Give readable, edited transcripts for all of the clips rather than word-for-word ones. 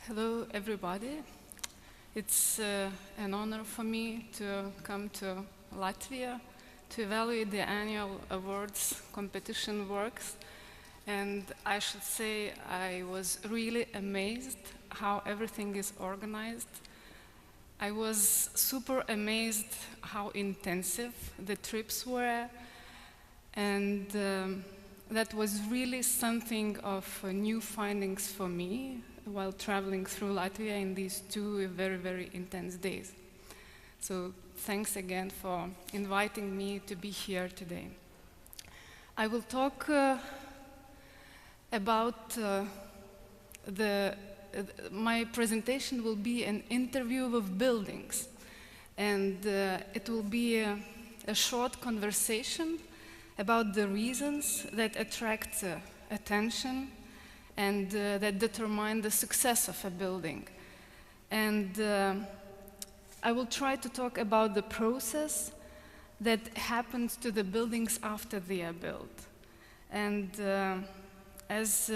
Hello, everybody. It's an honor for me to come to Latvia to evaluate the annual awards competition works. And I should say I was really amazed how everything is organized. I was super amazed how intensive the trips were. And that was really something of new findings for me while traveling through Latvia in these 2 very, very intense days. So thanks again for inviting me to be here today. I will talk about my presentation will be an interview of buildings, and it will be a short conversation about the reasons that attract attention and that determine the success of a building. And I will try to talk about the process that happens to the buildings after they are built. And as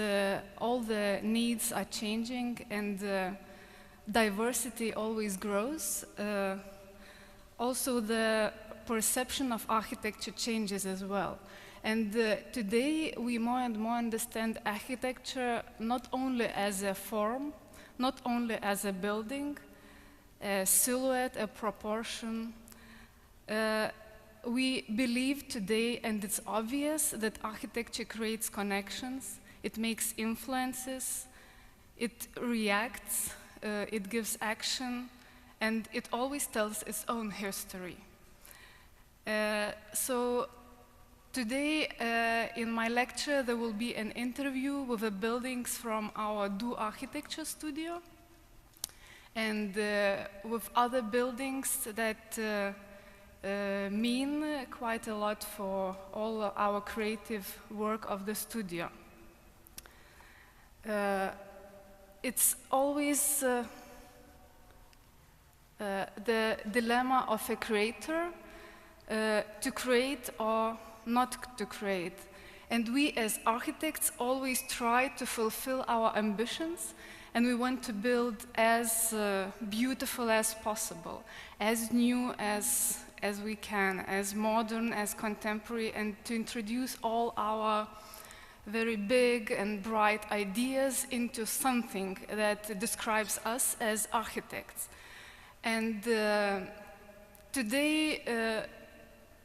all the needs are changing and diversity always grows, also the perception of architecture changes as well. And today we more and more understand architecture not only as a form, not only as a building, a silhouette, a proportion. We believe today, and it's obvious, that architecture creates connections, it makes influences, it reacts, it gives action, and it always tells its own history. So today, in my lecture, there will be an interview with the buildings from our Do Architecture studio and with other buildings that mean quite a lot for all our creative work of the studio. It's always the dilemma of a creator to create or not to create. And we as architects always try to fulfill our ambitions, and we want to build as beautiful as possible, as new as we can, as modern, as contemporary, and to introduce all our very big and bright ideas into something that describes us as architects. And today,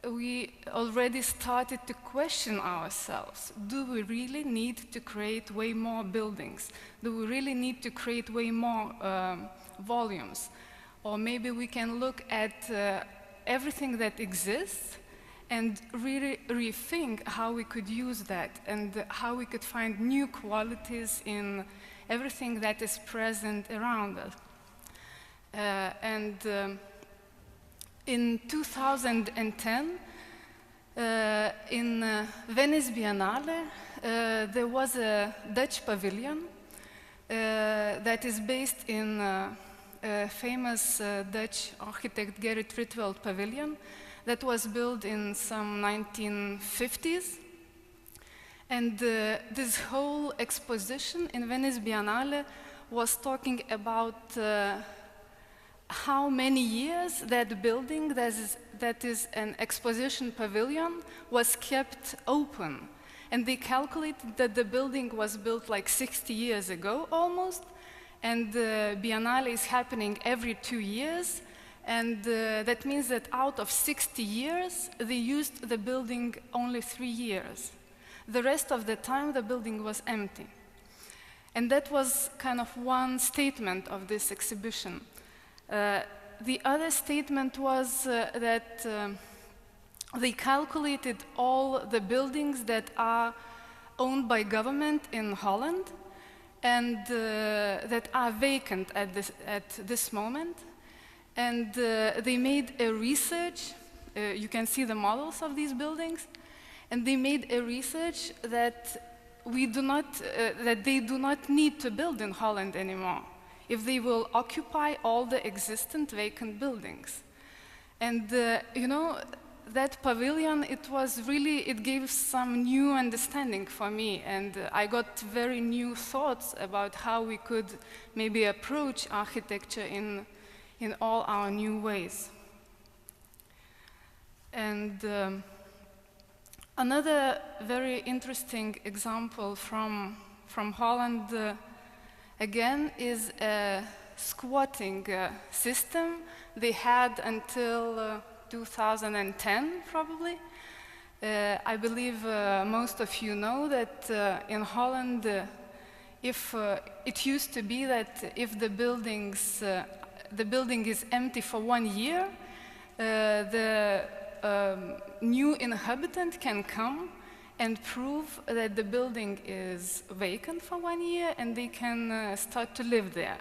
we already started to question ourselves. Do we really need to create way more buildings? Do we really need to create way more volumes? Or maybe we can look at everything that exists and really rethink how we could use that and how we could find new qualities in everything that is present around us. In 2010, in Venice Biennale, there was a Dutch pavilion that is based in a famous Dutch architect Gerrit Rietveld pavilion that was built in some 1950s. And this whole exposition in Venice Biennale was talking about how many years that building that is an exposition pavilion was kept open. And they calculated that the building was built like 60 years ago almost, and the Biennale is happening every 2 years, and that means that out of 60 years, they used the building only 3 years. The rest of the time, the building was empty. And that was kind of one statement of this exhibition. The other statement was that they calculated all the buildings that are owned by government in Holland and that are vacant at this moment. And they made a research, you can see the models of these buildings, and they made a research that that they do not need to build in Holland anymore if they will occupy all the existent vacant buildings. And you know, that pavilion, it gave some new understanding for me, and I got very new thoughts about how we could maybe approach architecture in all our new ways. And another very interesting example from Holland, again, is a squatting system they had until 2010, probably. I believe most of you know that in Holland, it used to be that if the building is empty for 1 year, the new inhabitant can come and prove that the building is vacant for 1 year and they can start to live there.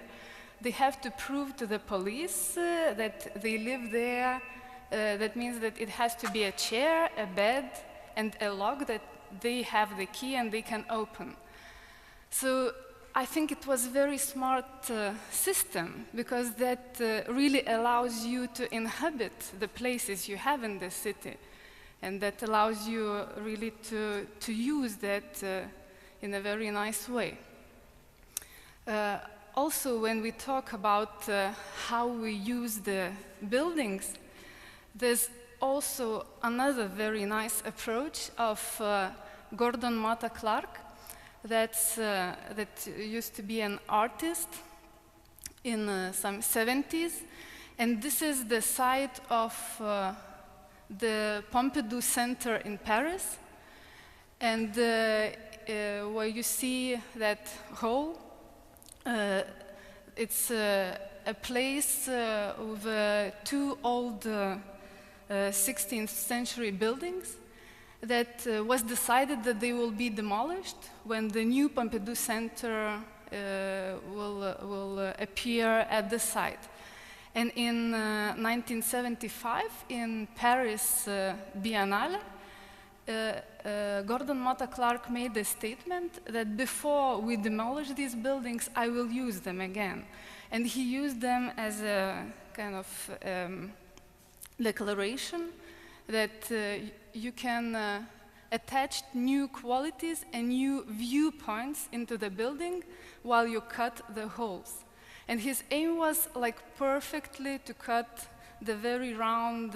They have to prove to the police that they live there. That means that it has to be a chair, a bed, and a lock that they have the key and they can open. So I think it was a very smart system, because that really allows you to inhabit the places you have in the city, and that allows you really to use that in a very nice way. Also, when we talk about how we use the buildings, there's also another very nice approach of Gordon Matta Clark, that used to be an artist in some 70s. And this is the site of the Pompidou Center in Paris. And where you see that hall, it's a place with two old 16th century buildings that was decided that they will be demolished when the new Pompidou Center will appear at the site. And in 1975, in Paris Biennale, Gordon Matta Clark made a statement that before we demolish these buildings, I will use them again. And he used them as a kind of declaration that you can attach new qualities and new viewpoints into the building while you cut the holes. And his aim was like perfectly to cut the very round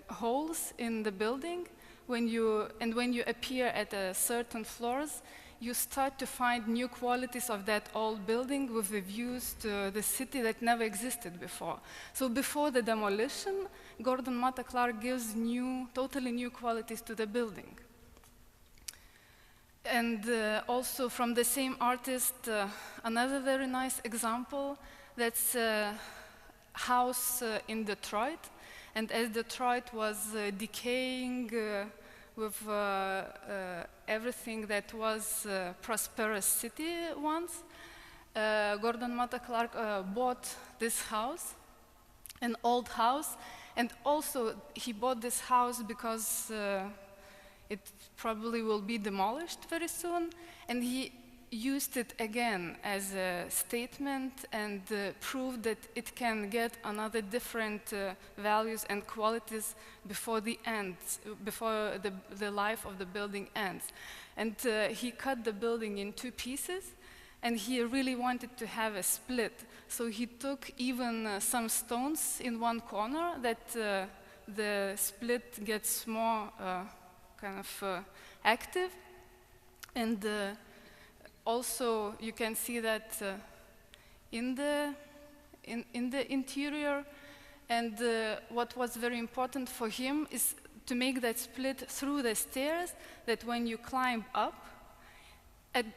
holes in the building. When you appear at certain floors, you start to find new qualities of that old building with the views to the city that never existed before. So before the demolition, Gordon Matta Clark gives totally new qualities to the building. And also from the same artist, another very nice example, that's a house in Detroit. And as Detroit was decaying with everything that was a prosperous city once, Gordon Matta Clark bought this house, an old house, and also he bought this house because it probably will be demolished very soon, and he used it again as a statement and proved that it can get another different values and qualities before the life of the building ends. And he cut the building in 2 pieces, and he really wanted to have a split. So he took even some stones in one corner that the split gets more kind of active. And also, you can see that in the interior, and what was very important for him is to make that split through the stairs, that when you climb up,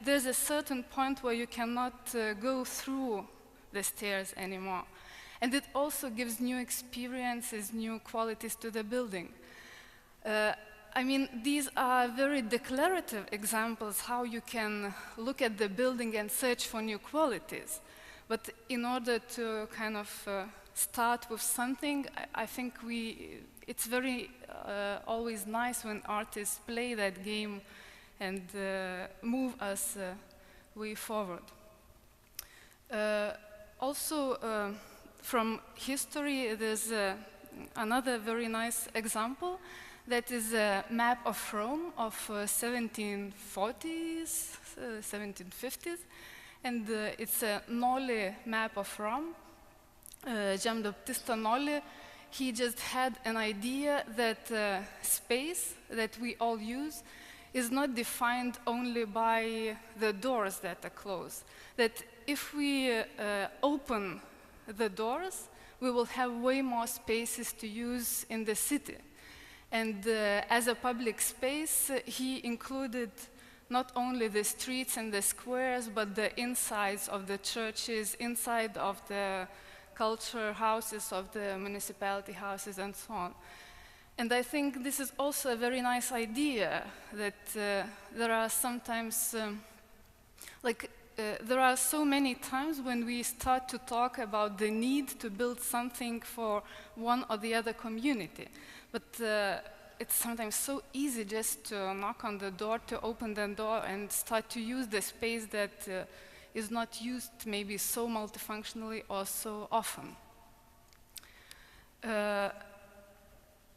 there's a certain point where you cannot go through the stairs anymore. And it also gives new experiences, new qualities to the building. I mean, these are very declarative examples how you can look at the building and search for new qualities. But in order to kind of start with something, I think it's very always nice when artists play that game and move us way forward. Also, from history, there's another very nice example. That is a map of Rome of 1740s, 1750s. And it's a Nonada map of Rome. Jean-Baptiste Nonada, he just had an idea that space that we all use is not defined only by the doors that are closed. That if we open the doors, we will have way more spaces to use in the city. And as a public space, he included not only the streets and the squares, but the insides of the churches, inside of the culture houses, of the municipality houses, and so on. And I think this is also a very nice idea, that there are sometimes, there are so many times when we start to talk about the need to build something for one or the other community. But it's sometimes so easy just to knock on the door, to open the door and start to use the space that is not used maybe so multifunctionally or so often.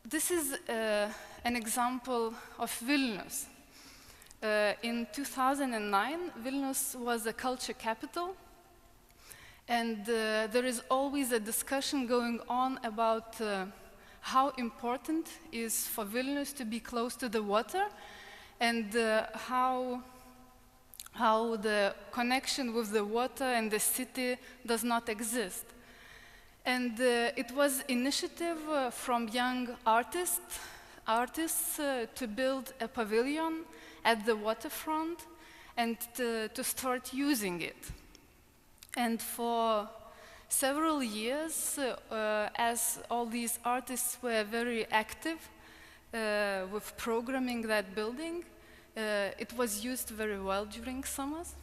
This is an example of Vilnius. In 2009, Vilnius was a culture capital, and there is always a discussion going on about how important is for Vilnius to be close to the water, and how the connection with the water and the city does not exist. And it was initiative from young artists to build a pavilion at the waterfront and to start using it. And for several years, as all these artists were very active with programming that building, it was used very well during summers.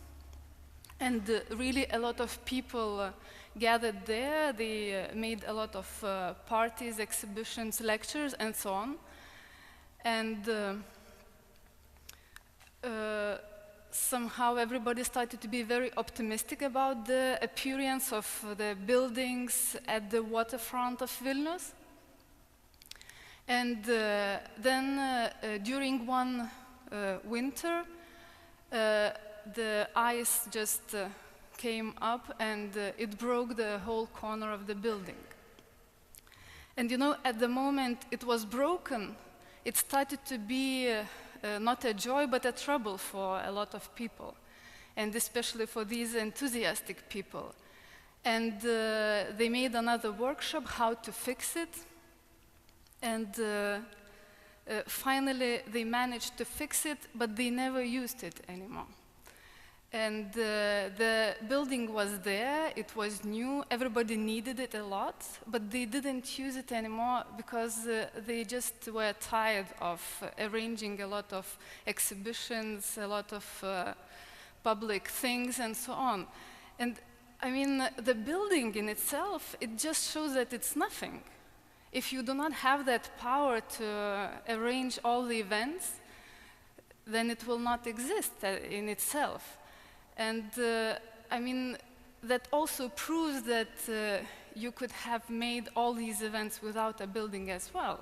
And really a lot of people gathered there. They made a lot of parties, exhibitions, lectures, and so on. And somehow everybody started to be very optimistic about the appearance of the buildings at the waterfront of Vilnius. And then during one winter, the ice just came up and it broke the whole corner of the building. And you know, at the moment it was broken, it started to be not a joy, but a trouble for a lot of people, and especially for these enthusiastic people. And they made another workshop, how to fix it, and finally they managed to fix it, but they never used it anymore. And the building was there, it was new, everybody needed it a lot, but they didn't use it anymore because they just were tired of arranging a lot of exhibitions, a lot of public things, and so on. And I mean, the building in itself, it just shows that it's nothing. If you do not have that power to arrange all the events, then it will not exist in itself. And I mean, that also proves that you could have made all these events without a building as well.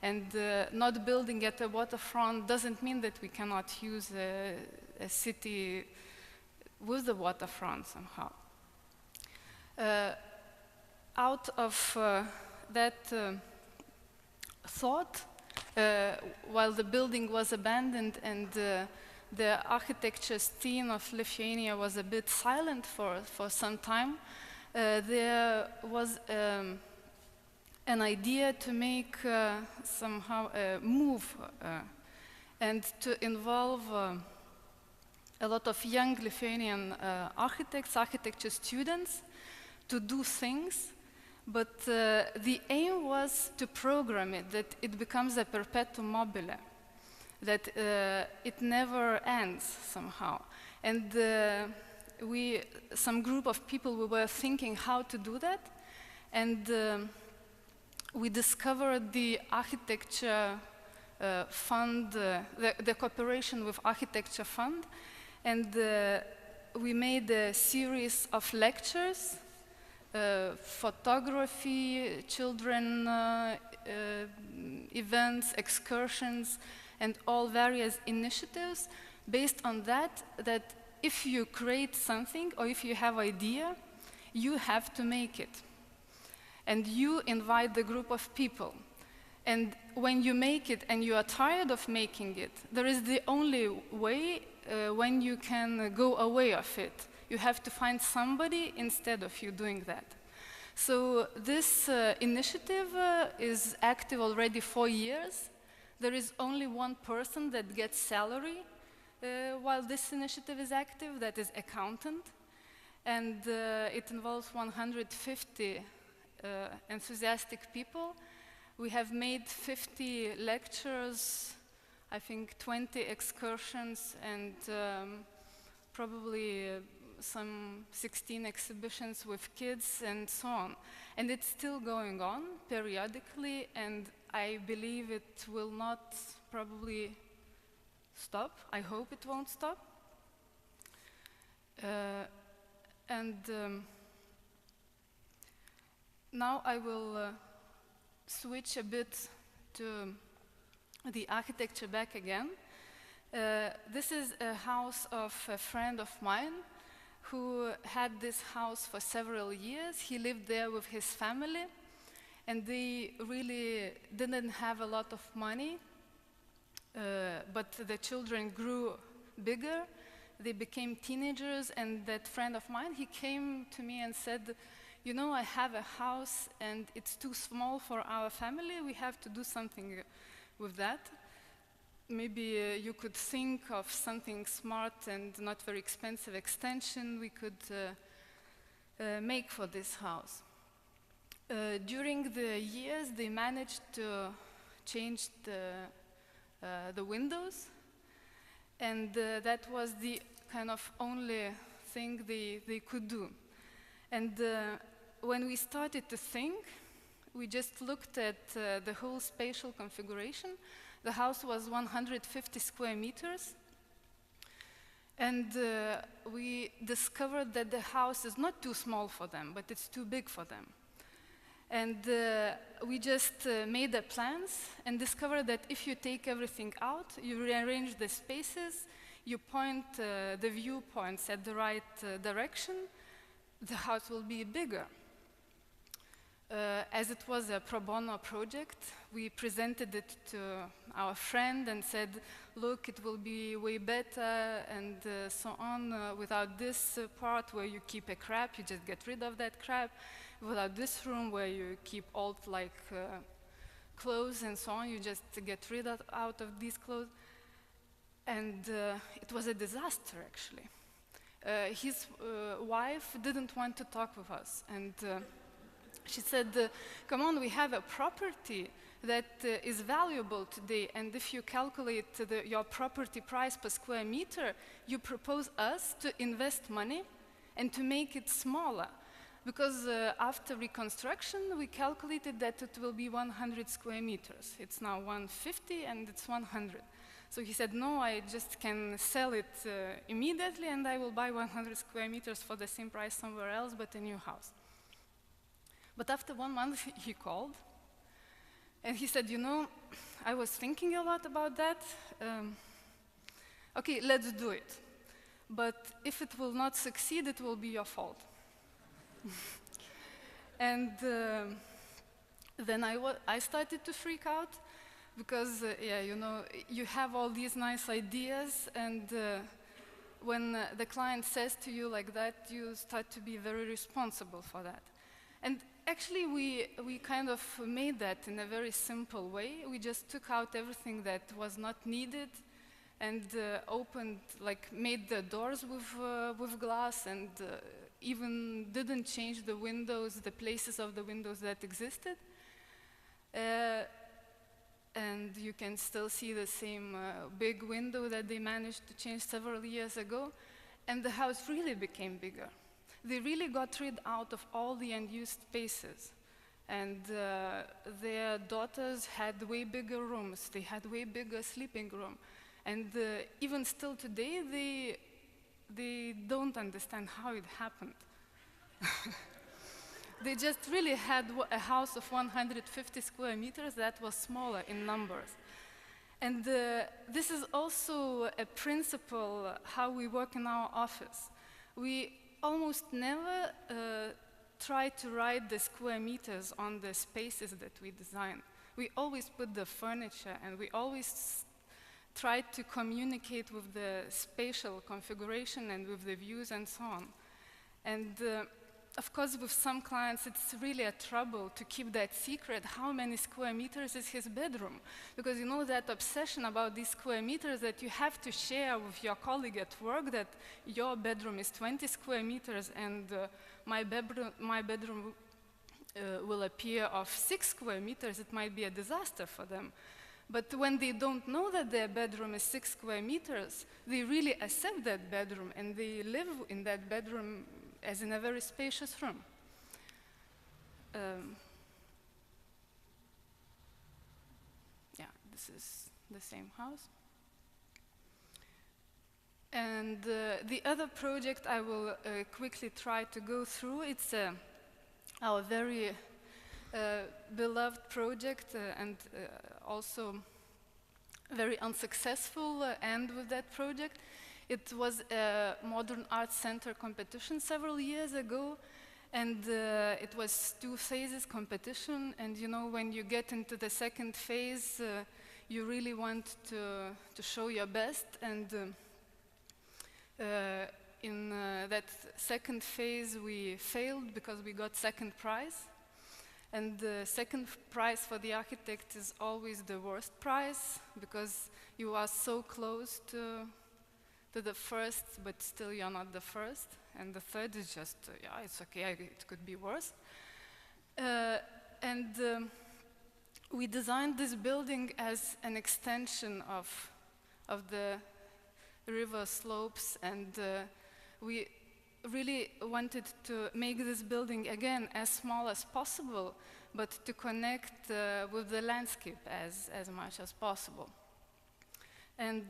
And not building at a waterfront doesn't mean that we cannot use a city with the waterfront somehow. Out of that thought, while the building was abandoned and the architecture scene of Lithuania was a bit silent for some time, there was an idea to make somehow a move and to involve a lot of young Lithuanian architects, architecture students, to do things. But the aim was to program it, that it becomes a perpetuum mobile, that it never ends somehow. And some group of people, we were thinking how to do that, and we discovered the architecture fund, the cooperation with architecture fund, and we made a series of lectures photography, children events, excursions, and all various initiatives based on that if you create something or if you have idea, you have to make it. And you invite the group of people. And when you make it and you are tired of making it, there is the only way when you can go away of it. You have to find somebody instead of you doing that. So this initiative is active already 4 years. There is only one person that gets salary while this initiative is active, that is accountant. And it involves 150 enthusiastic people. We have made 50 lectures, I think 20 excursions, and probably some 16 exhibitions with kids and so on. And it's still going on periodically, and I believe it will not probably stop. I hope it won't stop. Now I will switch a bit to the architecture back again. This is a house of a friend of mine who had this house for several years. He lived there with his family, and they really didn't have a lot of money, but the children grew bigger. They became teenagers, and that friend of mine, he came to me and said, you know, I have a house and it's too small for our family. We have to do something with that. Maybe you could think of something smart and not very expensive extension we could make for this house. During the years, they managed to change the windows, and that was the kind of only thing they could do. And when we started to think, we just looked at the whole spatial configuration. The house was 150 square meters. And we discovered that the house is not too small for them, but it's too big for them. And we just made the plans and discovered that if you take everything out, you rearrange the spaces, you point the viewpoints at the right direction, the house will be bigger. As it was a pro bono project, we presented it to our friend and said, look, it will be way better and so on. Without this part where you keep a crap, you just get rid of that crap. Without this room where you keep old clothes and so on, you just get rid out of these clothes. And it was a disaster, actually. His wife didn't want to talk with us, and she said, come on, we have a property that is valuable today, and if you calculate your property price per square meter, you propose us to invest money and to make it smaller. Because after reconstruction, we calculated that it will be 100 square meters. It's now 150 and it's 100. So he said, no, I just can sell it immediately and I will buy 100 square meters for the same price somewhere else, but a new house. But after 1 month, he called and he said, you know, I was thinking a lot about that. Okay, let's do it. But if it will not succeed, it will be your fault. And then I started to freak out because, yeah, you know, you have all these nice ideas, and when the client says to you like that, you start to be very responsible for that. And actually, we kind of made that in a very simple way. We just took out everything that was not needed and made the doors with glass, and even didn't change the windows, the places of the windows that existed. And you can still see the same big window that they managed to change several years ago. And the house really became bigger. They really got rid out of all the unused spaces. And their daughters had way bigger rooms. They had way bigger sleeping room. And even still today, they don't understand how it happened. They just really had a house of 150 square meters that was smaller in numbers. And this is also a principle how we work in our office. We almost never try to write the square meters on the spaces that we design. We always put the furniture, and we always try to communicate with the spatial configuration and with the views and so on. And of course, with some clients, it's really a trouble to keep that secret. How many square meters is his bedroom? Because you know that obsession about these square meters that you have to share with your colleague at work, that your bedroom is 20 square meters and my bedroom will appear of 6 square meters. It might be a disaster for them. But when they don't know that their bedroom is 6 square meters, they really accept that bedroom and they live in that bedroom as in a very spacious room. Yeah, this is the same house. And the other project I will quickly try to go through. It's our very beloved project and also very unsuccessful end with that project. It was a modern art center competition several years ago, and it was 2 phases competition. And you know, when you get into the second phase, you really want to show your best. And in that second phase, we failed because we got second prize. And the second prize for the architect is always the worst prize, because you are so close to the first, but still you're not the first. And the third is just, yeah, it's okay, it could be worse. We designed this building as an extension of the river slopes, and we really wanted to make this building, again, as small as possible, but to connect with the landscape as much as possible. And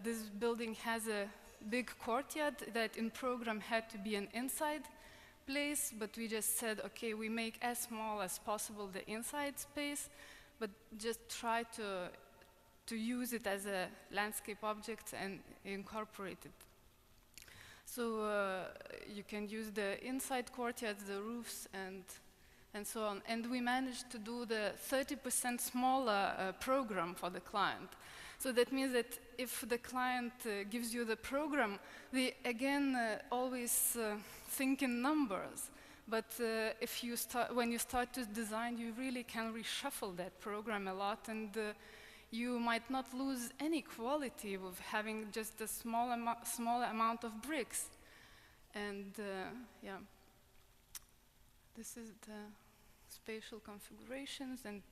this building has a big courtyard that in program had to be an inside place, but we just said, okay, we make as small as possible the inside space, but just try to use it as a landscape object and incorporate it. So you can use the inside courtyards, the roofs, and so on. And we managed to do the 30% smaller program for the client. So that means that if the client gives you the program, they again always think in numbers. But when you start to design, you really can reshuffle that program a lot, and you might not lose any quality with having just a small amount of bricks. And yeah, this is the spatial configurations, and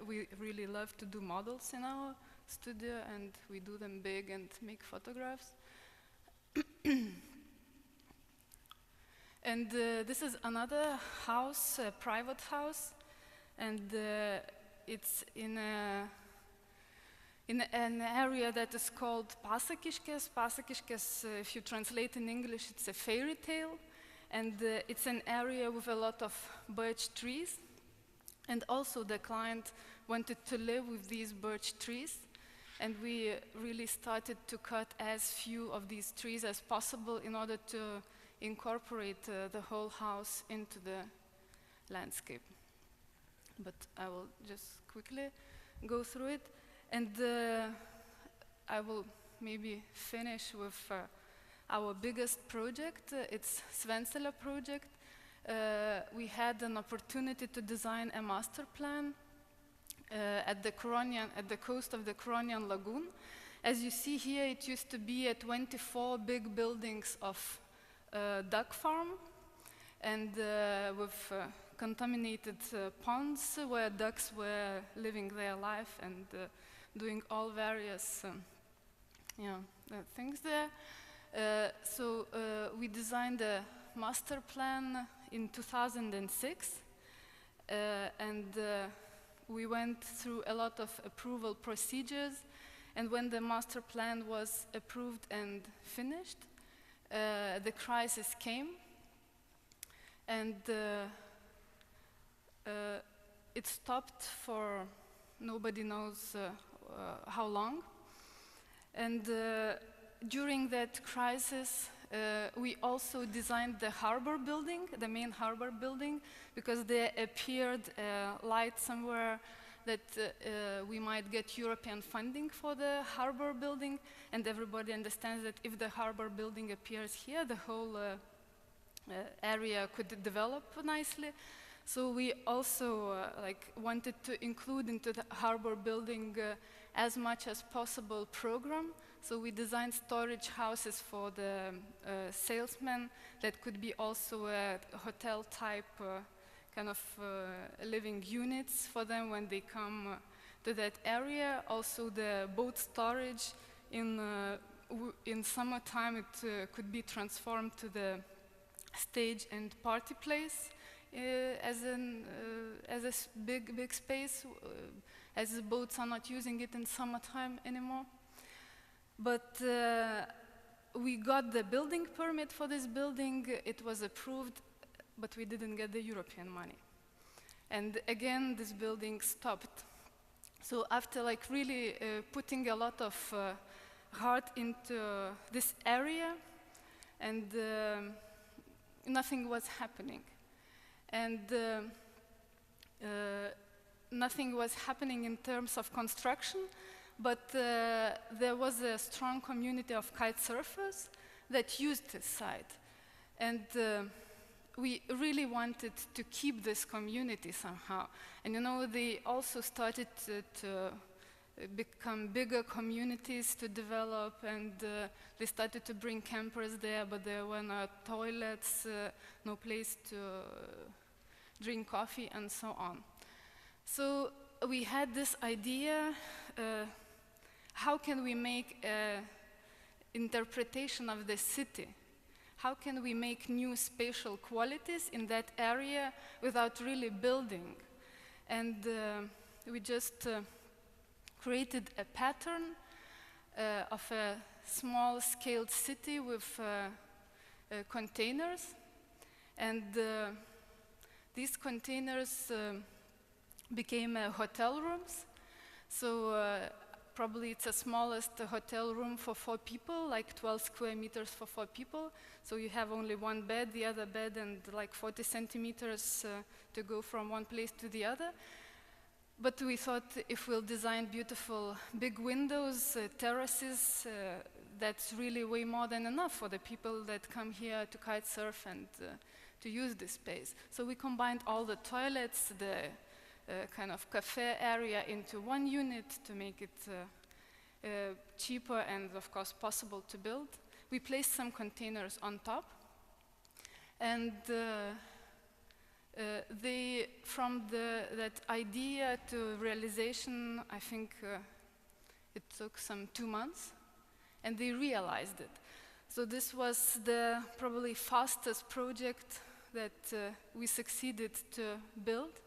we really love to do models in our studio, and we do them big and make photographs. And this is another house, a private house, and it's in an area that is called Pasakiškės. Pasakiškės, if you translate in English, it's a fairy tale, and it's an area with a lot of birch trees. And also the client wanted to live with these birch trees, and we really started to cut as few of these trees as possible in order to incorporate the whole house into the landscape. But I will just quickly go through it. And I will maybe finish with our biggest project. It's Zeller Project. We had an opportunity to design a master plan at the coast of the Curonian Lagoon. As you see here, it used to be 24 big buildings of duck farm, and with contaminated ponds where ducks were living their life and doing all various things there. So we designed a master plan in 2006, and we went through a lot of approval procedures. And when the master plan was approved and finished, the crisis came, and it stopped for nobody knows how long. And during that crisis, we also designed the Harbour Building, the main Harbour Building, because there appeared a light somewhere that we might get European funding for the Harbour Building, and everybody understands that if the Harbour Building appears here, the whole area could develop nicely. So we also wanted to include into the Harbour Building as much as possible program. So we designed storage houses for the salesmen that could be also a hotel type kind of living units for them when they come to that area. Also the boat storage in summertime it could be transformed to the stage and party place as a big space, as the boats are not using it in summertime anymore. But we got the building permit for this building, it was approved, but we didn't get the European money. And again, this building stopped. So after really putting a lot of heart into this area, and nothing was happening. And nothing was happening in terms of construction, but there was a strong community of kite surfers that used this site. And we really wanted to keep this community somehow. And they also started to become bigger communities to develop, and they started to bring campers there, but there were no toilets, no place to drink coffee, and so on. So we had this idea, how can we make an interpretation of the city? How can we make new spatial qualities in that area without really building? And we just created a pattern of a small-scaled city with containers. And these containers became hotel rooms. So probably it's the smallest hotel room for 4 people, like 12 square meters for 4 people. So you have only one bed, the other bed, and like 40 centimeters to go from one place to the other. But we thought if we'll design beautiful big windows, terraces, that's really way more than enough for the people that come here to kite surf and to use this space. So we combined all the toilets, the kind of cafe area into one unit to make it cheaper and of course possible to build. We placed some containers on top, and from that idea to realization, I think it took some 2 months, and they realized it. So this was the probably fastest project that we succeeded to build.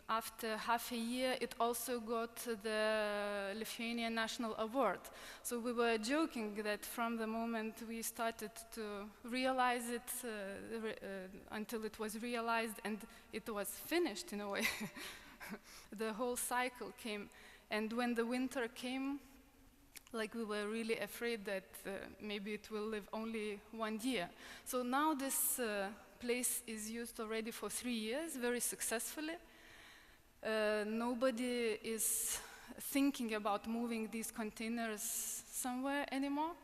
After half a year, it also got the Lithuania National Award. So we were joking that from the moment we started to realize it until it was realized and it was finished in a way, the whole cycle came. And when the winter came, we were really afraid that maybe it will live only 1 year. So now this place is used already for 3 years, very successfully. Nobody is thinking about moving these containers somewhere anymore,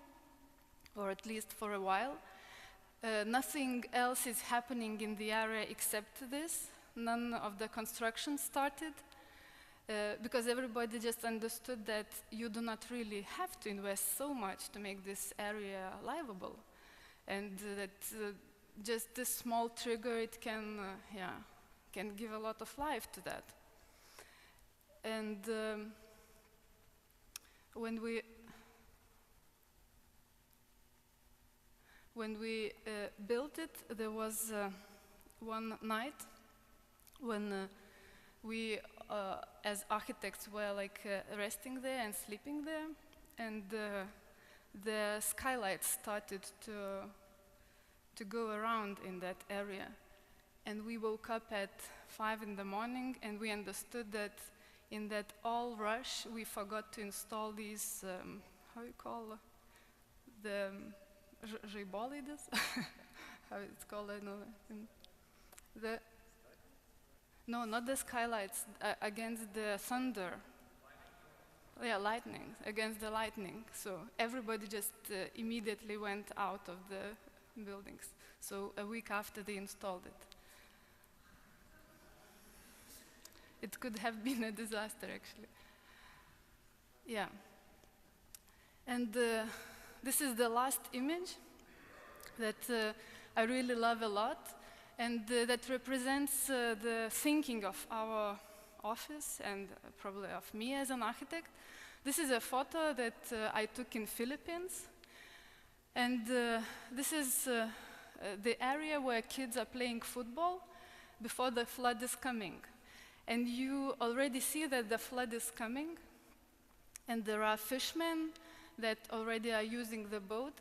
or at least for a while. Nothing else is happening in the area except this. None of the construction started, because everybody just understood that you do not really have to invest so much to make this area livable, and that just this small trigger, it can give a lot of life to that. And when we built it, there was one night when we, as architects, were resting there and sleeping there, and the skylights started to go around in that area. And we woke up at 5 in the morning, and we understood that in that all rush, we forgot to install these, how you call the žaibolaidas? How it's called, I don't know. No, not the skylights, against the thunder. Yeah, lightning, against the lightning. So everybody just immediately went out of the buildings. So a week after they installed it. It could have been a disaster, actually. Yeah. And this is the last image that I really love a lot, and that represents the thinking of our office and probably of me as an architect. This is a photo that I took in Philippines, and this is the area where kids are playing football before the flood is coming. And you already see that the flood is coming, and there are fishermen that already are using the boat,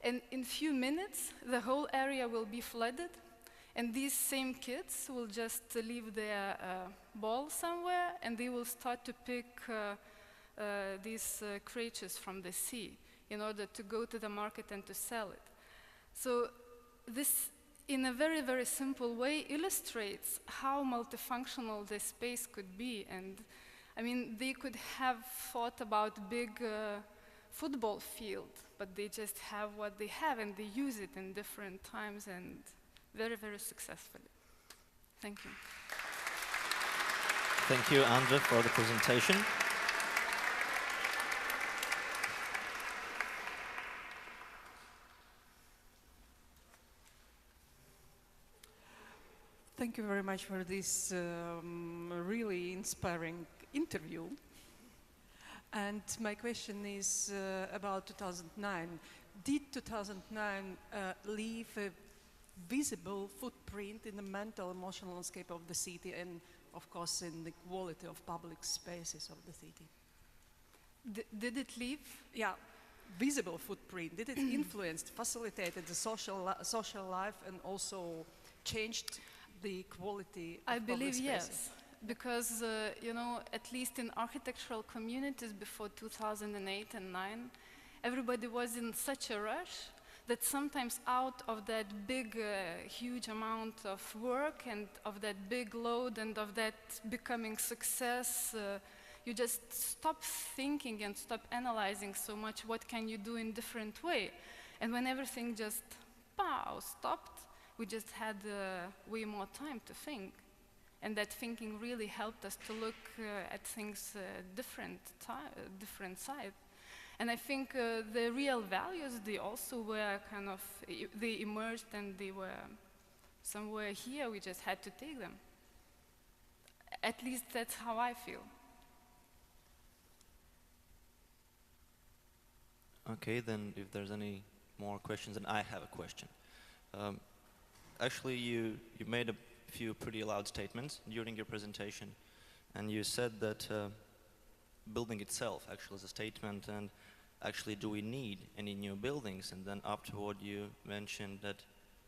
and in few minutes the whole area will be flooded, and these same kids will just leave their ball somewhere, and they will start to pick these creatures from the sea in order to go to the market and to sell it. So this, in a very, very simple way, illustrates how multifunctional this space could be. And I mean, they could have thought about big football field, but they just have what they have, and they use it in different times and very, very successfully. Thank you. Thank you, Andra, for the presentation. Thank you very much for this really inspiring interview. And my question is about 2009. Did 2009 leave a visible footprint in the mental, emotional landscape of the city, and of course in the quality of public spaces of the city? Did it leave? Yeah, visible footprint. Did it influence, facilitated the social life, and also changed the quality of I believe public yes, spaces? because you know, at least in architectural communities before 2008 and 9, everybody was in such a rush that sometimes out of that big, huge amount of work and of that big load and of that becoming success, you just stop thinking and stop analyzing so much what can you do in different way. And when everything just stopped, we just had way more time to think. And that thinking really helped us to look at things different side. And I think the real values, they also were kind of, they emerged and they were somewhere here, we just had to take them. At least that's how I feel. Okay, then if there's any more questions, then I have a question. Actually, you made a few pretty loud statements during your presentation, and you said that building itself actually is a statement, and actually do we need any new buildings? And then afterward you mentioned that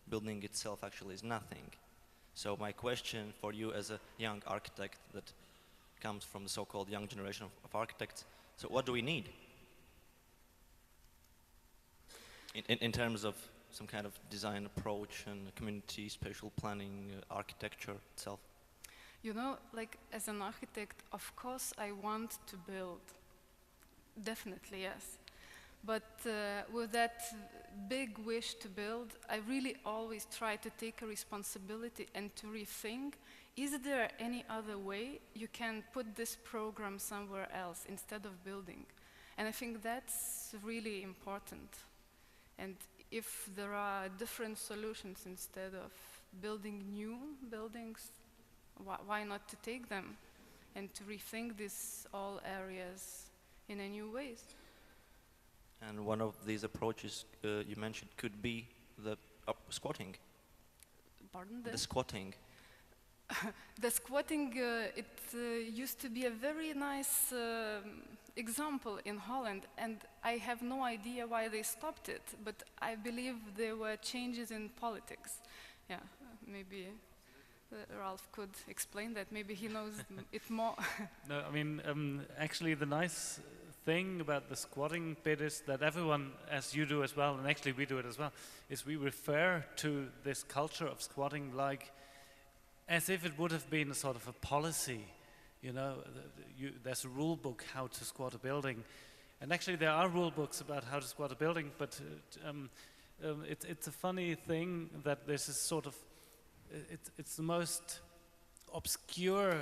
building itself actually is nothing. So my question for you as a young architect that comes from the so-called young generation of architects, so what do we need? In terms of some kind of design approach and community, spatial planning, architecture itself? You know, like as an architect, of course I want to build. Definitely, yes. But with that big wish to build, I really always try to take a responsibility and to rethink, is there any other way you can put this program somewhere else instead of building? And I think that's really important. And if there are different solutions instead of building new buildings, why not to take them and to rethink these all areas in a new ways? And one of these approaches you mentioned could be the squatting. Pardon? The squatting. The squatting, it used to be a very nice example in Holland, and I have no idea why they stopped it, but I believe there were changes in politics. Yeah, maybe Ralph could explain that. Maybe he knows it more. No, I mean, actually the nice thing about the squatting bit is that everyone, as you do as well, and actually we do it as well, is we refer to this culture of squatting like as if it would have been a sort of a policy. You know, there's a rule book how to squat a building, and actually there are rule books about how to squat a building, but it's a funny thing that this is sort of, it's the most obscure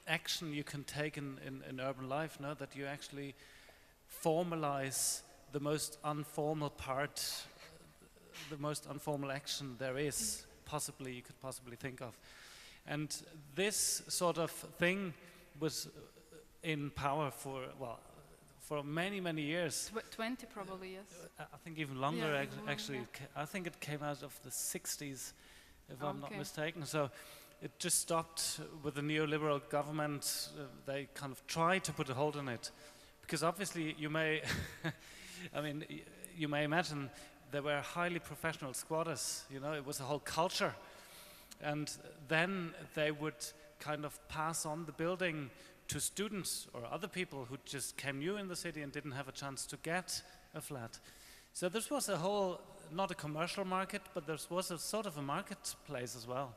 action you can take in urban life, no? That you actually formalize the most informal part, the most informal action there is, you could possibly think of. And this sort of thing was in power for many, many years. 20 probably, yes. I think even longer, Yeah, actually. yeah. I think it came out of the 60s, if I'm not Okay. mistaken. So it just stopped with the neoliberal government. They kind of tried to put a hold on it. Because obviously you may, I mean, you may imagine there were highly professional squatters, you know, it was a whole culture. And then they would kind of pass on the building to students or other people who just came new in the city and didn't have a chance to get a flat. So this was a whole, not a commercial market, but there was a sort of a marketplace as well,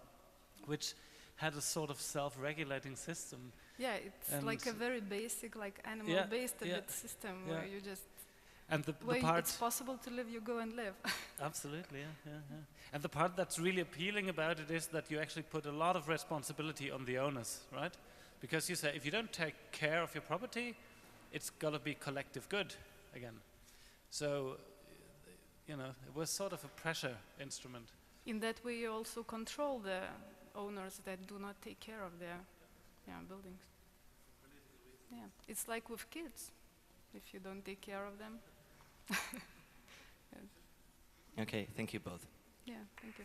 which had a sort of self-regulating system. Yeah, it's And like a very basic, like animal-based system where you just, and the where part it's possible to live, you go and live. Absolutely, yeah. And the part that's really appealing about it is that you actually put a lot of responsibility on the owners, right? Because you say, if you don't take care of your property, it's got to be collective good again. So, you know, it was sort of a pressure instrument. In that way, you also control the owners that do not take care of their buildings. Yeah, it's like with kids, if you don't take care of them. Okay, thank you both. Yeah, thank you.